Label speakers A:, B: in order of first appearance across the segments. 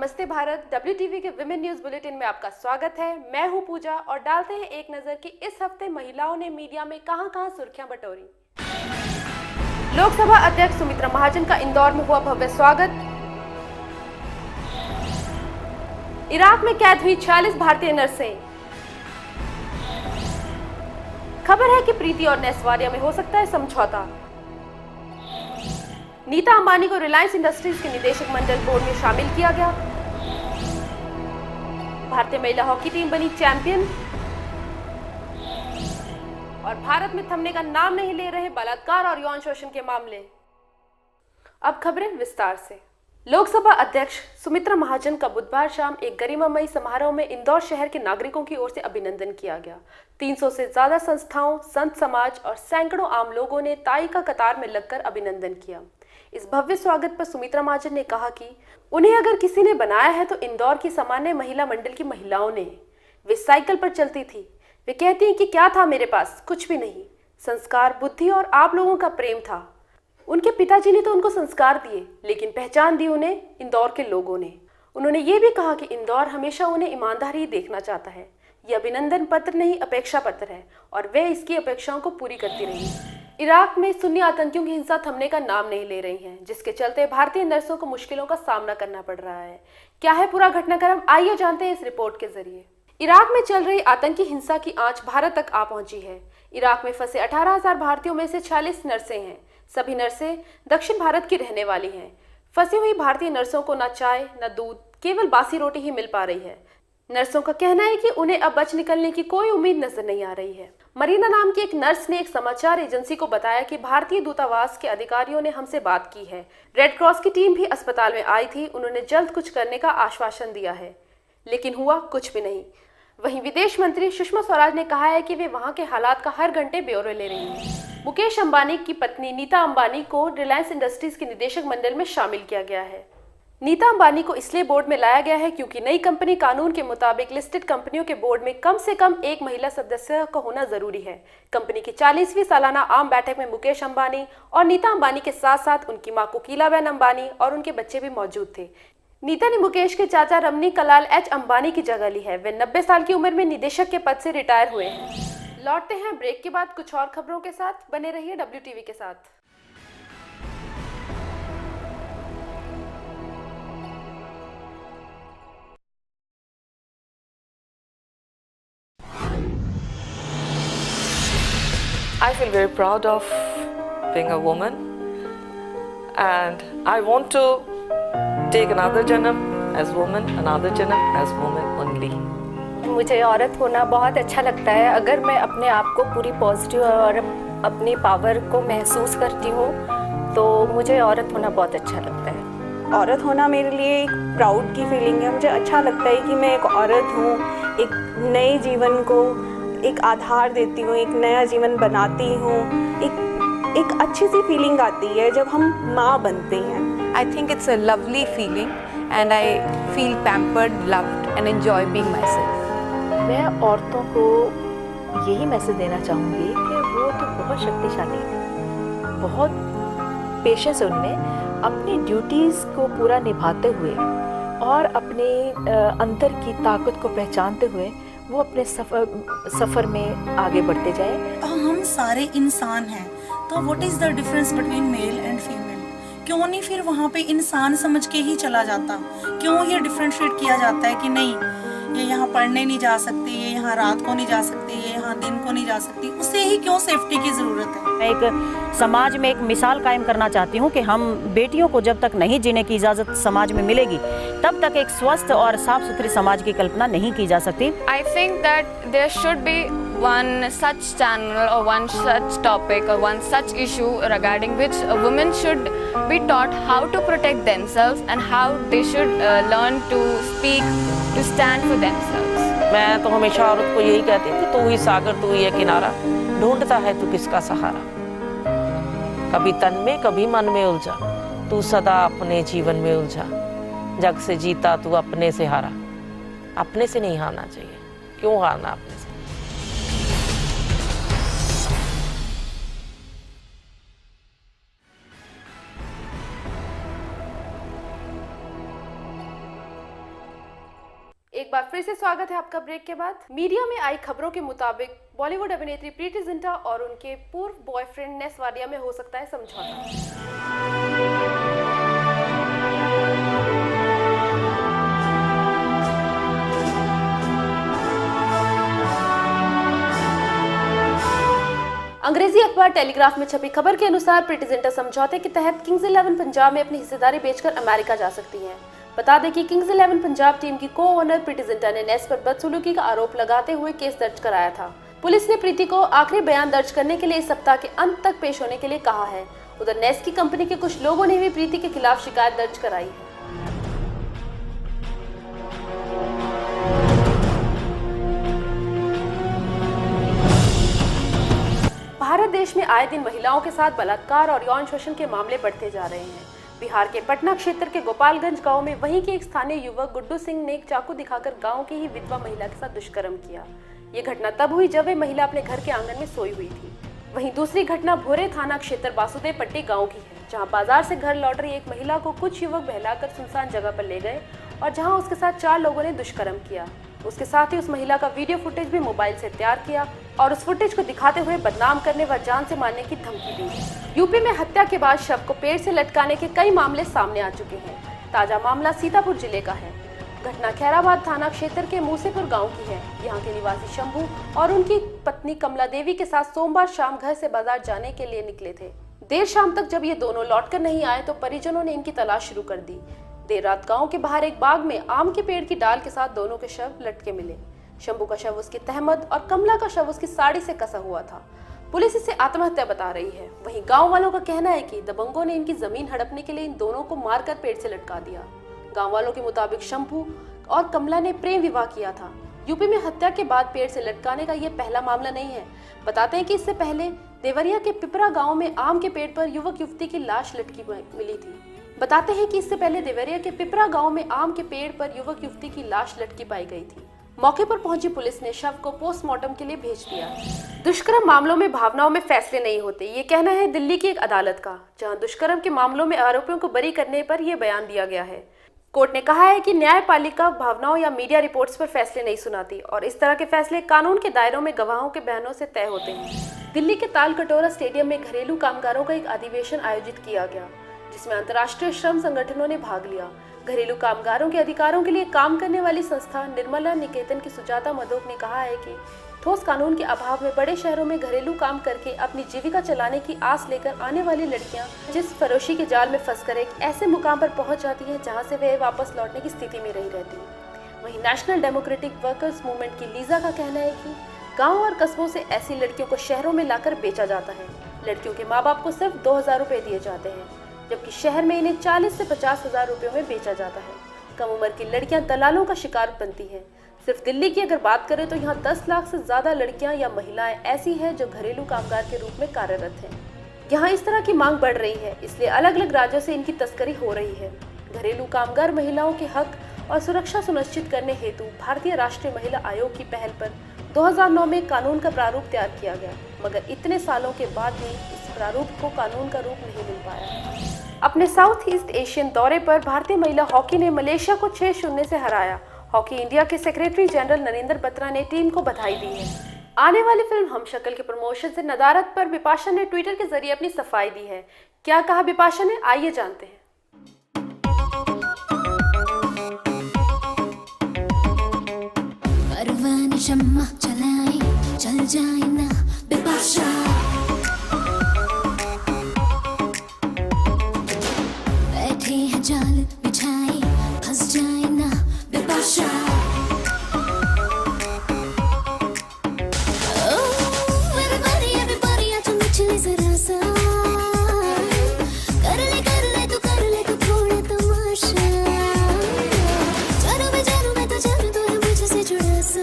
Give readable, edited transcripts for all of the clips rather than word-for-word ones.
A: नमस्ते भारत। WTV के women news bulletin में आपका स्वागत है। मैं हूं पूजा और डालते हैं एक नजर कि इस हफ्ते महिलाओं ने मीडिया में कहां-कहां सुर्खियां बटोरी। लोकसभा अध्यक्ष सुमित्रा महाजन का इंदौर में हुआ भव्य स्वागत। इराक में कैद हुई 46 भारतीय नर्सें। खबर है कि प्रीति और नैसवारिया में हो सकता है समझौता। नीता अंबानी को रिलायंस इंडस्ट्रीज के निदेशक मंडल बोर्ड में शामिल किया गया। भारतीय महिला हॉकी टीम बनी चैंपियन। और भारत में थमने का नाम नहीं ले रहे बलात्कार और यौन शोषण के मामले। अब खबरें विस्तार से। लोकसभा अध्यक्ष सुमित्रा महाजन का बुधवार शाम एक गरिमामयी समारोह में इंदौर शहर के नागरिकों की ओर से अभिनंदन किया गया। 300 से ज्यादा संस्थाओं, संत समाज और सैकड़ों आम लोगों ने तालिका कतार में लगकर अभिनंदन किया। इस भव्य स्वागत पर सुमित्रा महाजन ने कहा कि उन्हें अगर किसी ने बनाया है तो इंदौर की सामान्य महिला मंडल की महिलाओं ने। वे साइकिल पर चलती थी। वे कहती हैं कि क्या था मेरे पास, कुछ भी नहीं। संस्कार, बुद्धि और आप लोगों का प्रेम था। उनके पिताजी ने तो उनको संस्कार दिए, लेकिन पहचान दी उन्हें इंदौर के लोगों ने। उन्होंने ये भी कहा कि इंदौर हमेशा उन्हें ईमानदारी देखना चाहता है। ये अभिनंदन पत्र नहीं, अपेक्षा पत्र है और वे इसकी अपेक्षाओं को पूरी करती रही। इराक में सुन्नी आतंकियों की हिंसा थमने का नाम नहीं ले रही है, जिसके चलते भारतीय नर्सों को मुश्किलों का सामना करना पड़ रहा है। क्या है पूरा घटनाक्रम, आइए जानते हैं इस रिपोर्ट के जरिए। इराक में चल रही आतंकी हिंसा की आंच भारत तक आ पहुंची है। इराक में फंसे 18,000 भारतीयों में से 46 नर्सें हैं। सभी नर्सें दक्षिण भारत की रहने वाली हैं। फंसी हुई भारतीय नर्सों को न चाय न दूध, केवल बासी रोटी ही मिल पा रही है। नर्सों का कहना है कि उन्हें अब बच निकलने की कोई उम्मीद नजर नहीं आ रही है। मरीना नाम की एक नर्स ने एक समाचार एजेंसी को बताया कि भारतीय दूतावास के अधिकारियों ने हमसे बात की है। रेड क्रॉस की टीम भी अस्पताल में आई थी। उन्होंने जल्द कुछ करने का आश्वासन दिया है, लेकिन हुआ कुछ भी नहीं। वहीं विदेश मंत्री सुषमा स्वराज ने कहा है कि वे वहां के हालात का हर घंटे ब्यौरे ले रही हैं। मुकेश अंबानी की पत्नी नीता अंबानी को रिलायंस इंडस्ट्रीज के निदेशक मंडल में शामिल किया गया है। नीता अंबानी को इसलिए बोर्ड में लाया गया है क्योंकि नई कंपनी कानून के मुताबिक लिस्टेड कंपनियों के बोर्ड में कम से कम एक महिला सदस्य का होना जरूरी है। कंपनी की 40वीं सालाना आम बैठक में मुकेश अंबानी और नीता अंबानी के साथ साथ उनकी मां कोकिलाबेन अंबानी और उनके बच्चे भी मौजूद थे। नीता ने मुकेश के चाचा रमनी कलाल एच अंबानी की जगह ली है। वे 90 साल की उम्र में निदेशक के पद से रिटायर हुए हैं। लौटते हैं ब्रेक के बाद कुछ और खबरों के साथ। बने रहिए WTV के साथ।
B: I feel very proud of being a woman and I want to take another janam as woman, another janam as woman only.
C: मुझे औरत होना बहुत अच्छा लगता है। अगर मैं अपने आप को पूरी पॉजिटिव और अपनी पावर को महसूस करती हूँ तो मुझे औरत होना बहुत अच्छा लगता है।
D: औरत होना मेरे लिए एक प्राउड की फीलिंग है। मुझे अच्छा लगता है कि मैं एक औरत हूँ, एक नए जीवन को एक आधार देती हूँ, एक नया जीवन बनाती हूँ। एक अच्छी सी फीलिंग आती है जब हम माँ बनते हैं।
E: I think it's a lovely feeling and I feel pampered, loved and enjoy being myself.
F: मैं औरतों को यही मैसेज देना चाहूँगी कि वो तो बहुत शक्तिशाली है, बहुत पेशेंस है उनमें अपनी ड्यूटीज़ को पूरा निभाते हुए और अपने अंदर की ताकत को पहचानते हुए वो अपने सफ़र में आगे बढ़ते जाएं।
G: हम सारे इंसान हैं, तो what is the difference between male and female? क्यों नहीं फिर वहाँ पे इंसान समझ के ही चला जाता? क्यों ये डिफरेंशिएट किया जाता है कि नहीं ये यहाँ पढ़ने नहीं जा सकती, ये यहाँ रात को नहीं जा सकती, ये यहाँ दिन को नहीं जा सकती? उसे ही क्यों सेफ्टी की ज़रूरत है?
H: मैं एक समाज में एक मिसाल कायम करना चाहती हूँ कि हम बेटियों को जब तक नहीं जीने की इजाज़त समाज में मिलेगी तब तक एक स्वस्थ और साफ सुथरी समाज की कल्पना नहीं की जा सकती।
I: I think that there should be one such channel or one such topic or one such issue regarding which women should be taught how to protect themselves and how they should learn to speak, to stand for themselves.
J: मैं तो हमेशा औरत को यही कहती थी, तू ही सागर तू ही है किनारा, ढूंढता है तू किसका सहारा। कभी तन में कभी मन में उलझा, तू सदा अपने जीवन में उलझा। जग से जीता तू अपने से हारा। अपने से नहीं हारना चाहिए। क्यों हारना अपने से?
A: बार फिर से स्वागत है आपका ब्रेक के बाद। मीडिया में आई खबरों के मुताबिक बॉलीवुड अभिनेत्री प्रीति जिंटा और उनके पूर्व बॉयफ्रेंड नेस वाडिया में हो सकता है समझौता। अंग्रेजी अखबार टेलीग्राफ में छपी खबर के अनुसार प्रीति जिंटा समझौते के तहत किंग्स 11 पंजाब में अपनी हिस्सेदारी बेचकर अमेरिका जा सकती हैं। बता दें कि किंग्स 11 पंजाब टीम की को ओनर प्रीति जिंटा ने नेस पर बदसलूकी का आरोप लगाते हुए केस दर्ज कराया था। पुलिस ने प्रीति को आखिरी बयान दर्ज करने के लिए इस सप्ताह के अंत तक पेश होने के लिए कहा है। उधर नेस की कंपनी के कुछ लोगों ने भी प्रीति के खिलाफ शिकायत दर्ज कराई है। भारत देश में आए दिन महिलाओं के साथ बलात्कार और यौन शोषण के मामले बढ़ते जा रहे हैं। बिहार के पटना क्षेत्र के गोपालगंज गांव में वहीं के एक स्थानीय युवक गुड्डू सिंह ने एक चाकू दिखाकर गांव की ही विधवा महिला के साथ दुष्कर्म किया। ये घटना तब हुई जब वे महिला अपने घर के आंगन में सोई हुई थी। वहीं दूसरी घटना भोरे थाना क्षेत्र वासुदेव पट्टी गाँव की है, जहाँ बाजार से घर लौट रही एक महिला को कुछ युवक बहलाकर सुनसान जगह पर ले गए और जहाँ उसके साथ 4 लोगों ने दुष्कर्म किया। उसके साथ ही उस महिला का वीडियो फुटेज भी मोबाइल से तैयार किया और उस फुटेज को दिखाते हुए बदनाम करने व जान से मारने की धमकी दी। यूपी में हत्या के बाद शव को पेड़ से लटकाने के कई मामले सामने आ चुके हैं। ताजा मामला सीतापुर जिले का है। घटना खैराबाद थाना क्षेत्र के मूसेपुर गांव की है। यहाँ के निवासी शंभू और उनकी पत्नी कमला देवी के साथ सोमवार शाम घर से बाजार जाने के लिए निकले थे। देर शाम तक जब ये दोनों लौटकर नहीं आए तो परिजनों ने इनकी तलाश शुरू कर दी। देर रात गांव के बाहर एक बाग में आम के पेड़ की डाल के साथ दोनों के शव लटके मिले। शंभू का शव उसकी तहमत और कमला का शव उसकी साड़ी से कसा हुआ था। पुलिस इसे आत्महत्या बता रही है। वहीं गांव वालों का कहना है कि दबंगों ने इनकी जमीन हड़पने के लिए इन दोनों को मारकर पेड़ से लटका दिया। गांव वालों के मुताबिक शंभू और कमला ने प्रेम विवाह किया था। यूपी में हत्या के बाद पेड़ से लटकाने का ये पहला मामला नहीं है। बताते हैं कि इससे पहले देवरिया के पिपरा गाँव में आम के पेड़ पर युवक युवती की लाश लटकी मिली थी। बताते हैं कि इससे पहले देवरिया के पिपरा गांव में आम के पेड़ पर युवक युवती की लाश लटकी पाई गई थी। मौके पर पहुंची पुलिस ने शव को पोस्टमार्टम के लिए भेज दिया। दुष्कर्म मामलों में भावनाओं में फैसले नहीं होते, ये कहना है दिल्ली की एक अदालत का, जहां दुष्कर्म के मामलों में आरोपियों को बरी करने पर यह बयान दिया गया है। कोर्ट ने कहा है कि न्यायपालिका भावनाओं या मीडिया रिपोर्ट्स पर फैसले नहीं सुनाती और इस तरह के फैसले कानून के दायरों में गवाहों के बयानों से तय होते हैं। दिल्ली के तालकटोरा स्टेडियम में घरेलू कामगारों का एक अधिवेशन आयोजित किया गया, जिसमें अंतर्राष्ट्रीय श्रम संगठनों ने भाग लिया। घरेलू कामगारों के अधिकारों के लिए काम करने वाली संस्था निर्मला निकेतन की सुजाता मधोक ने कहा है कि ठोस कानून के अभाव में बड़े शहरों में घरेलू काम करके अपनी जीविका चलाने की आस लेकर आने वाली लड़कियां जिस फरोशी के जाल में फंसकर एक ऐसे मुकाम पर पहुंच जाती हैं जहां से वे वापस लौटने की स्थिति में नहीं रहती। वहीं नेशनल डेमोक्रेटिक वर्कर्स मूवमेंट की लीजा का कहना है कि गाँव और कस्बों से ऐसी लड़कियों को शहरों में लाकर बेचा जाता है। लड़कियों के माँ बाप को सिर्फ 2000 रुपए दिए जाते हैं, जबकि शहर में इन्हें 40 से 50 हजार रुपयों में बेचा जाता है। कम उम्र की लड़कियां दलालों का शिकार बनती हैं। सिर्फ दिल्ली की अगर बात करें तो यहाँ 10 लाख से ज्यादा लड़कियां या महिलाएं ऐसी हैं जो घरेलू कामगार के रूप में कार्यरत हैं। यहाँ इस तरह की मांग बढ़ रही है, इसलिए अलग अलग राज्यों से इनकी तस्करी हो रही है। घरेलू कामगार महिलाओं के हक और सुरक्षा सुनिश्चित करने हेतु भारतीय राष्ट्रीय महिला आयोग की पहल पर 2009 में कानून का प्रारूप तैयार किया गया, मगर इतने सालों के बाद भी इस प्रारूप को कानून का रूप नहीं मिल पाया। अपने साउथ ईस्ट एशियन दौरे पर भारतीय महिला हॉकी ने मलेशिया को 6-0 से हराया। हॉकी इंडिया के सेक्रेटरी जनरल नरेंद्र बत्रा ने टीम को बधाई दी है। आने वाली फिल्म हम शक्ल के प्रमोशन से नदारद पर बिपाशा ने ट्विटर के जरिए अपनी सफाई दी है। क्या कहा बिपाशा ने, आइए जानते हैं।
K: शम्मा चलाए चल जाए ना बिपाशा, बैठे हैं जाल बिछाए फंस जाए ना बिपाशा। मेरे बरिया भी बरिया तुम निचले जरा सा, कर ले तू थोड़ा तमाशा। जानू मैं तो जानू तो है मुझसे जुड़ा सा,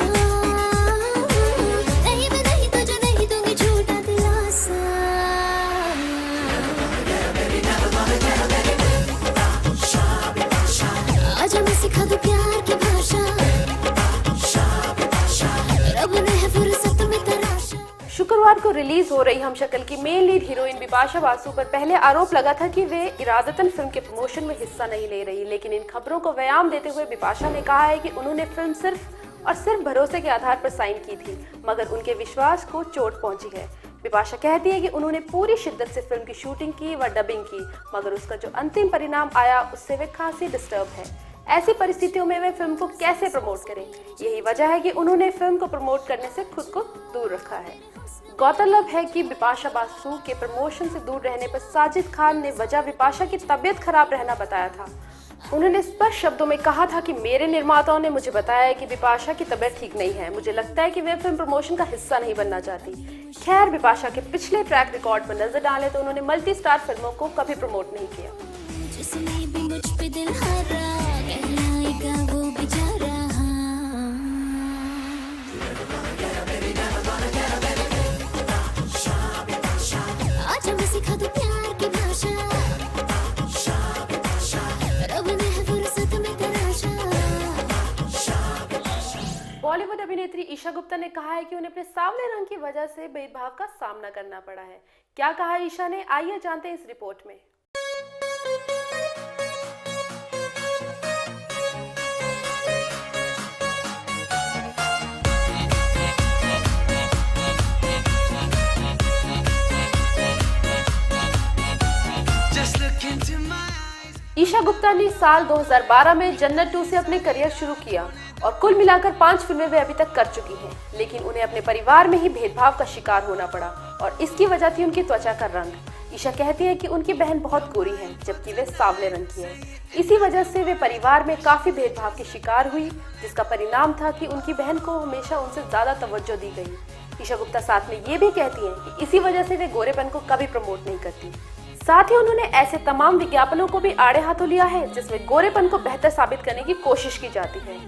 A: शुक्रवार को रिलीज हो रही हमशक्ल की main lead heroine Bipasha Basu पर पहले आरोप लगा था कि वे इरादतन फिल्म के प्रमोशन में हिस्सा नहीं ले रही, लेकिन इन खबरों को व्यायाम देते हुए बिपाशा ने कहा है कि उन्होंने फिल्म सिर्फ और सिर्फ भरोसे के आधार पर साइन की थी, मगर उनके विश्वास को चोट पहुंची है। बिपाशा कहती है कि उन्होंने पूरी शिद्दत से फिल्म की शूटिंग की व डबिंग की, मगर उसका जो अंतिम परिणाम आया उससे वे खासी डिस्टर्ब है। ऐसी परिस्थितियों में वे फिल्म को कैसे प्रमोट करें, यही वजह है कि उन्होंने फिल्म को प्रमोट करने से खुद को दूर रखा है। गौरतलब है कि बिपाशा बासु के प्रमोशन से दूर रहने पर साजिद खान ने वजह बिपाशा की तबीयत खराब रहना बताया था। उन्होंने स्पष्ट शब्दों में कहा था कि मेरे निर्माताओं ने मुझे बताया कि बिपाशा की तबीयत ठीक नहीं है, मुझे लगता है कि वे फिल्म प्रमोशन का हिस्सा नहीं बनना चाहती। खैर, बिपाशा के पिछले ट्रैक रिकॉर्ड पर नजर डालें तो उन्होंने मल्टी स्टार फिल्मों को कभी प्रमोट नहीं किया।
K: जिसने भी मुझ पे दिल हारा कहलाएगा वो बेचारा। आज मैं सिखा दूं प्यार की भाषा, रब ने है फुर्सत में तराशा।
A: बॉलीवुड अभिनेत्री ईशा गुप्ता ने कहा है कि उन्हें अपने सांवले रंग की वजह से भेदभाव का सामना करना पड़ा है। क्या कहा ईशा ने, आइए जानते हैं इस रिपोर्ट में। ईशा गुप्ता ने साल 2012 में जन्नत 2 से अपने करियर शुरू किया और कुल मिलाकर 5 फिल्में वे अभी तक कर चुकी हैं, लेकिन उन्हें अपने परिवार में ही भेदभाव का शिकार होना पड़ा और इसकी वजह थी उनकी त्वचा का रंग। ईशा कहती है कि उनकी बहन बहुत गोरी है जबकि वे सांवले रंग की है। इसी वजह से वे परिवार में काफी भेदभाव की शिकार हुई, जिसका परिणाम था कि उनकी बहन को हमेशा उनसे ज्यादा तवज्जो दी गई। ईशा गुप्ता साथ में ये भी कहती हैं कि इसी वजह से वे गोरेपन को कभी प्रमोट नहीं करती। साथ ही उन्होंने ऐसे तमाम विज्ञापनों को भी आड़े हाथों लिया है जिसमें गोरेपन को बेहतर साबित करने की कोशिश की जाती है।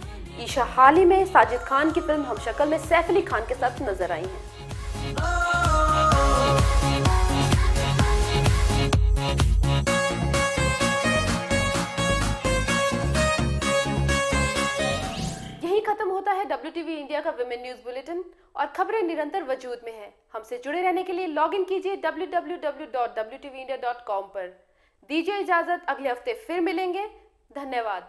A: ईशा हाल ही में साजिद खान की फिल्म हमशक्ल में सैफ अली खान के साथ नजर आई हैं। खत्म होता है WTV इंडिया का विमेन न्यूज बुलेटिन और खबरें निरंतर वजूद में हैं। हमसे जुड़े रहने के लिए लॉग इन कीजिए www.wtvindia.com पर। दीजिए इजाजत, अगले हफ्ते फिर मिलेंगे। धन्यवाद।